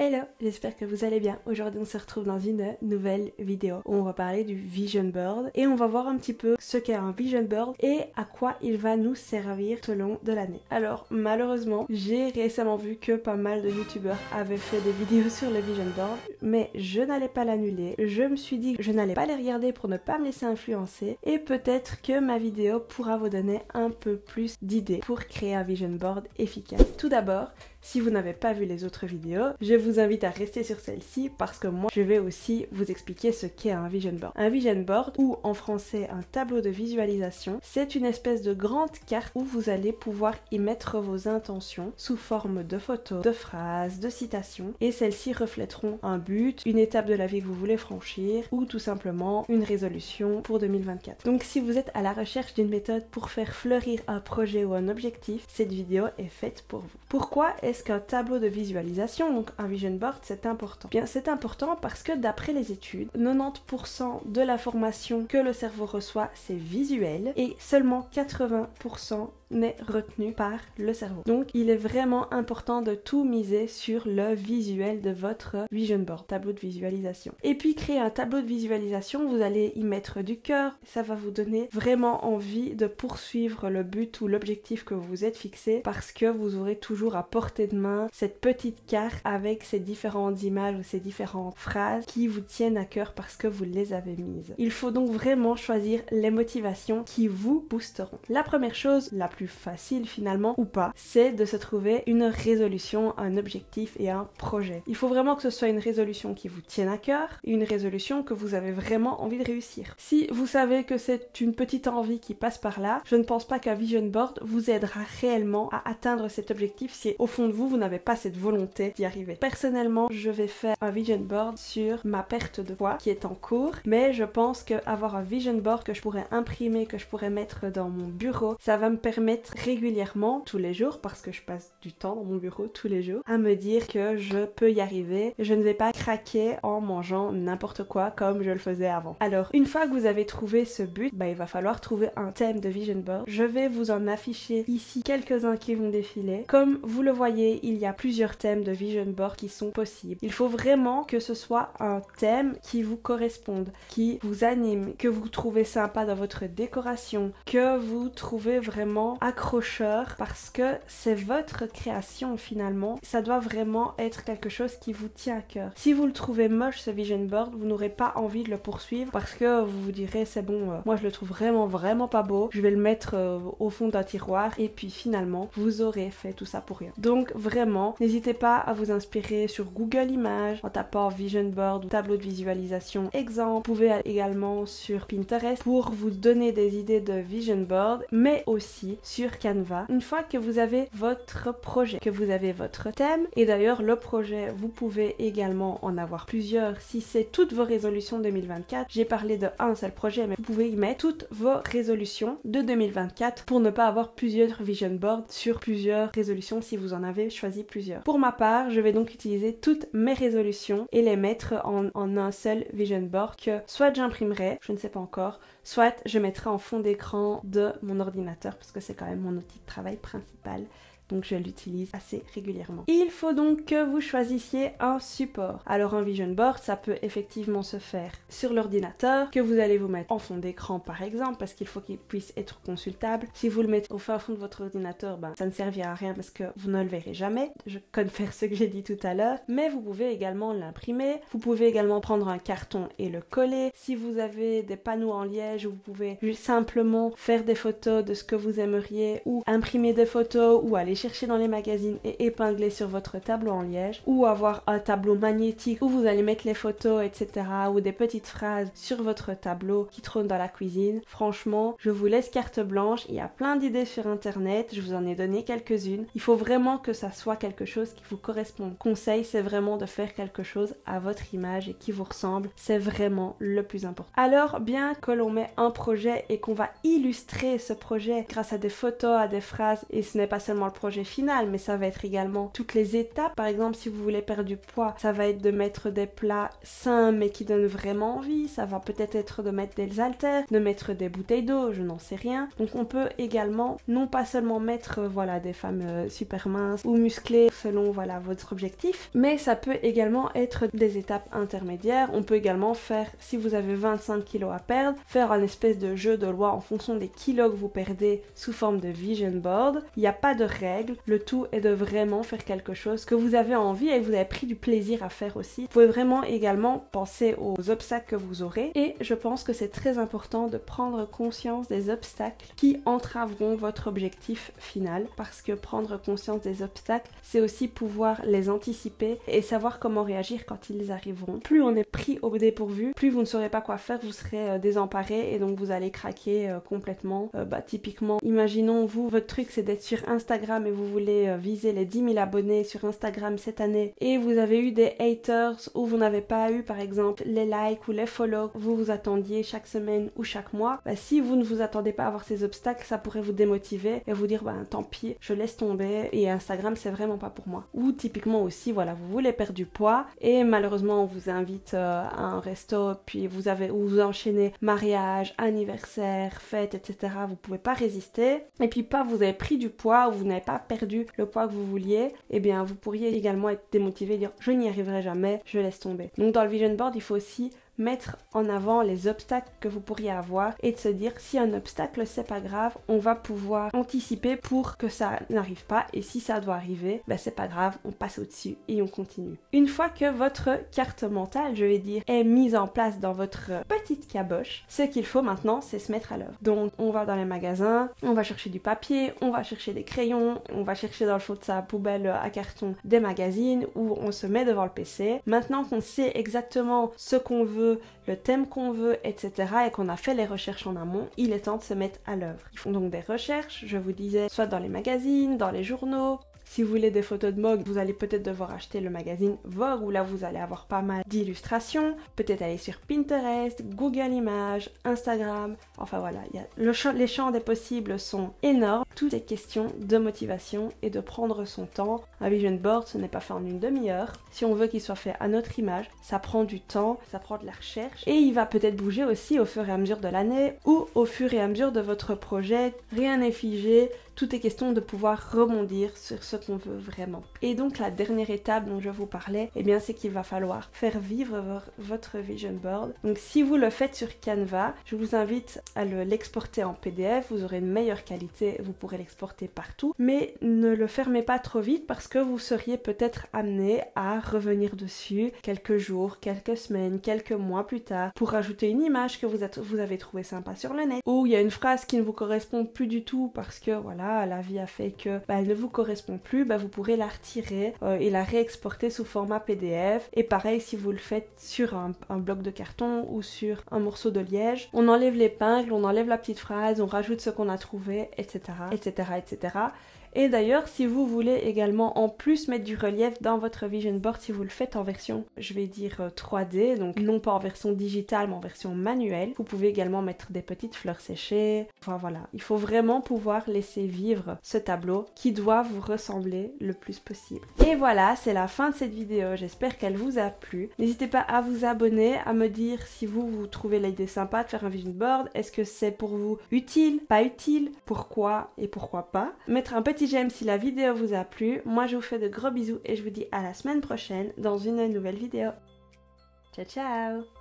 Hello, j'espère que vous allez bien. Aujourd'hui on se retrouve dans une nouvelle vidéo où on va parler du vision board et on va voir un petit peu ce qu'est un vision board et à quoi il va nous servir tout au long de l'année. Alors malheureusement, j'ai récemment vu que pas mal de youtubeurs avaient fait des vidéos sur le vision board, mais je n'allais pas l'annuler. Je me suis dit que je n'allais pas les regarder pour ne pas me laisser influencer et peut-être que ma vidéo pourra vous donner un peu plus d'idées pour créer un vision board efficace. Tout d'abord, si vous n'avez pas vu les autres vidéos, je vous invite à rester sur celle-ci parce que moi, je vais aussi vous expliquer ce qu'est un vision board. Un vision board, ou en français un tableau de visualisation, c'est une espèce de grande carte où vous allez pouvoir y mettre vos intentions sous forme de photos, de phrases, de citations, et celles-ci reflèteront un but, une étape de la vie que vous voulez franchir, ou tout simplement une résolution pour 2024. Donc si vous êtes à la recherche d'une méthode pour faire fleurir un projet ou un objectif, cette vidéo est faite pour vous. Pourquoi est-ce qu'un tableau de visualisation, donc un vision board, c'est important? Bien, c'est important parce que d'après les études, 90% de l'information que le cerveau reçoit, c'est visuel et seulement 80% n'est retenu par le cerveau. Donc il est vraiment important de tout miser sur le visuel de votre vision board, tableau de visualisation. Et puis créer un tableau de visualisation, vous allez y mettre du cœur, ça va vous donner vraiment envie de poursuivre le but ou l'objectif que vous vous êtes fixé parce que vous aurez toujours à portée de main cette petite carte avec ces différentes images ou ces différentes phrases qui vous tiennent à cœur parce que vous les avez mises. Il faut donc vraiment choisir les motivations qui vous boosteront. La première chose, la plus facile finalement ou pas, c'est de se trouver une résolution, un objectif et un projet. Il faut vraiment que ce soit une résolution qui vous tienne à cœur et une résolution que vous avez vraiment envie de réussir. Si vous savez que c'est une petite envie qui passe par là, je ne pense pas qu'un vision board vous aidera réellement à atteindre cet objectif si au fond de vous n'avez pas cette volonté d'y arriver. Personnellement, je vais faire un vision board sur ma perte de poids qui est en cours, mais je pense qu'avoir un vision board que je pourrais imprimer, que je pourrais mettre dans mon bureau, ça va me permettre régulièrement, tous les jours, parce que je passe du temps dans mon bureau tous les jours, à me dire que je peux y arriver. Je ne vais pas craquer en mangeant n'importe quoi comme je le faisais avant. Alors, une fois que vous avez trouvé ce but, il va falloir trouver un thème de vision board. Je vais vous en afficher ici quelques-uns qui vont défiler. Comme vous le voyez, il y a plusieurs thèmes de vision board qui sont possibles. Il faut vraiment que ce soit un thème qui vous corresponde, qui vous anime, que vous trouvez sympa dans votre décoration, que vous trouvez vraiment accrocheur parce que c'est votre création finalement. Ça doit vraiment être quelque chose qui vous tient à cœur. Si vous le trouvez moche ce vision board, vous n'aurez pas envie de le poursuivre parce que vous vous direz c'est bon, moi je le trouve vraiment pas beau, je vais le mettre au fond d'un tiroir et puis finalement vous aurez fait tout ça pour rien. Donc vraiment, n'hésitez pas à vous inspirer sur Google Images en tapant vision board ou tableau de visualisation exemple. Vous pouvez aller également sur Pinterest pour vous donner des idées de vision board, mais aussi sur Canva. Une fois que vous avez votre projet, que vous avez votre thème, et d'ailleurs le projet, vous pouvez également en avoir plusieurs si c'est toutes vos résolutions 2024. J'ai parlé de un seul projet, mais vous pouvez y mettre toutes vos résolutions de 2024 pour ne pas avoir plusieurs vision boards sur plusieurs résolutions si vous en avez choisi plusieurs. Pour ma part, je vais donc utiliser toutes mes résolutions et les mettre en un seul vision board que soit j'imprimerai, je ne sais pas encore, soit je mettrai en fond d'écran de mon ordinateur parce que c'est quand même mon outil de travail principal. Donc je l'utilise assez régulièrement. Il faut donc que vous choisissiez un support. Alors un vision board, ça peut effectivement se faire sur l'ordinateur, que vous allez vous mettre en fond d'écran par exemple, parce qu'il faut qu'il puisse être consultable. Si vous le mettez au fin fond de votre ordinateur, ça ne servira à rien parce que vous ne le verrez jamais. Je connais faire ce que j'ai dit tout à l'heure, mais vous pouvez également l'imprimer. Vous pouvez également prendre un carton et le coller. Si vous avez des panneaux en liège, vous pouvez juste simplement faire des photos de ce que vous aimeriez ou imprimer des photos ou aller chercher dans les magazines et épingler sur votre tableau en liège ou avoir un tableau magnétique où vous allez mettre les photos etc. ou des petites phrases sur votre tableau qui trône dans la cuisine. Franchement, je vous laisse carte blanche, il y a plein d'idées sur internet, je vous en ai donné quelques-unes. Il faut vraiment que ça soit quelque chose qui vous corresponde. Conseil, c'est vraiment de faire quelque chose à votre image et qui vous ressemble, c'est vraiment le plus important. Alors bien que l'on met un projet et qu'on va illustrer ce projet grâce à des photos, à des phrases, et ce n'est pas seulement le projet projet final, mais ça va être également toutes les étapes. Par exemple, si vous voulez perdre du poids, ça va être de mettre des plats sains mais qui donnent vraiment envie. Ça va peut-être être de mettre des haltères, de mettre des bouteilles d'eau, je n'en sais rien. Donc on peut également non pas seulement mettre voilà des femmes super minces ou musclées selon voilà votre objectif, mais ça peut également être des étapes intermédiaires. On peut également faire, si vous avez 25 kilos à perdre, faire un espèce de jeu de loi en fonction des kilos que vous perdez sous forme de vision board. Il n'y a pas de règles, le tout est de vraiment faire quelque chose que vous avez envie et que vous avez pris du plaisir à faire aussi. Vous pouvez vraiment également penser aux obstacles que vous aurez, et je pense que c'est très important de prendre conscience des obstacles qui entraveront votre objectif final, parce que prendre conscience des obstacles, c'est aussi pouvoir les anticiper et savoir comment réagir quand ils arriveront. Plus on est pris au dépourvu, plus vous ne saurez pas quoi faire, vous serez désemparé et donc vous allez craquer complètement. Typiquement, imaginons vous, votre truc c'est d'être sur Instagram et vous voulez viser les 10 000 abonnés sur Instagram cette année et vous avez eu des haters ou vous n'avez pas eu par exemple les likes ou les follow vous vous attendiez chaque semaine ou chaque mois, si vous ne vous attendez pas à avoir ces obstacles, ça pourrait vous démotiver et vous dire tant pis, je laisse tomber et Instagram c'est vraiment pas pour moi. Ou typiquement aussi, voilà, vous voulez perdre du poids et malheureusement on vous invite à un resto, puis vous enchaînez mariage, anniversaire, fête, etc. Vous pouvez pas résister et puis vous avez pris du poids ou vous n'avez pas perdu le poids que vous vouliez, et bien vous pourriez également être démotivé et dire je n'y arriverai jamais, je laisse tomber. Donc dans le vision board, il faut aussi mettre en avant les obstacles que vous pourriez avoir et de se dire si un obstacle c'est pas grave, on va pouvoir anticiper pour que ça n'arrive pas, et si ça doit arriver, c'est pas grave, on passe au-dessus et on continue. Une fois que votre carte mentale, je vais dire, est mise en place dans votre petite caboche, ce qu'il faut maintenant c'est se mettre à l'œuvre. Donc on va dans les magasins, on va chercher du papier, on va chercher des crayons, on va chercher dans le fond de sa poubelle à carton des magazines, ou on se met devant le PC. Maintenant qu'on sait exactement ce qu'on veut, le thème qu'on veut, etc. et qu'on a fait les recherches en amont, il est temps de se mettre à l'œuvre. Ils font donc des recherches, je vous disais, soit dans les magazines, dans les journaux. Si vous voulez des photos de mode, vous allez peut-être devoir acheter le magazine Vogue, où là vous allez avoir pas mal d'illustrations. Peut-être aller sur Pinterest, Google Images, Instagram. Enfin voilà, les champs des possibles sont énormes. Tout est question de motivation et de prendre son temps. Un vision board, ce n'est pas fait en une demi-heure. Si on veut qu'il soit fait à notre image, ça prend du temps, ça prend de la recherche. Et il va peut-être bouger aussi au fur et à mesure de l'année ou au fur et à mesure de votre projet. Rien n'est figé. Tout est question de pouvoir rebondir sur ce qu'on veut vraiment. Et donc la dernière étape dont je vous parlais, c'est qu'il va falloir faire vivre votre vision board. Donc si vous le faites sur Canva, je vous invite à l'exporter en PDF, vous aurez une meilleure qualité, vous pourrez l'exporter partout, mais ne le fermez pas trop vite parce que vous seriez peut-être amené à revenir dessus quelques jours, quelques semaines, quelques mois plus tard pour rajouter une image que vous avez trouvée sympa sur le net, ou il y a une phrase qui ne vous correspond plus du tout parce que voilà, la vie a fait que elle ne vous correspond plus, vous pourrez la retirer et la réexporter sous format PDF. Et pareil si vous le faites sur un bloc de carton ou sur un morceau de liège, on enlève l'épingle, on enlève la petite phrase, on rajoute ce qu'on a trouvé, etc., etc., etc. Et d'ailleurs, si vous voulez également en plus mettre du relief dans votre vision board, si vous le faites en version, je vais dire 3D, donc non pas en version digitale mais en version manuelle, vous pouvez également mettre des petites fleurs séchées. Enfin voilà, il faut vraiment pouvoir laisser vivre ce tableau qui doit vous ressembler le plus possible. Et voilà, c'est la fin de cette vidéo, j'espère qu'elle vous a plu. N'hésitez pas à vous abonner, à me dire si vous trouvez l'idée sympa de faire un vision board, est-ce que c'est pour vous utile, pas utile, pourquoi et pourquoi pas. Mettre un petit j'aime si la vidéo vous a plu. Moi je vous fais de gros bisous et je vous dis à la semaine prochaine dans une nouvelle vidéo. Ciao ciao!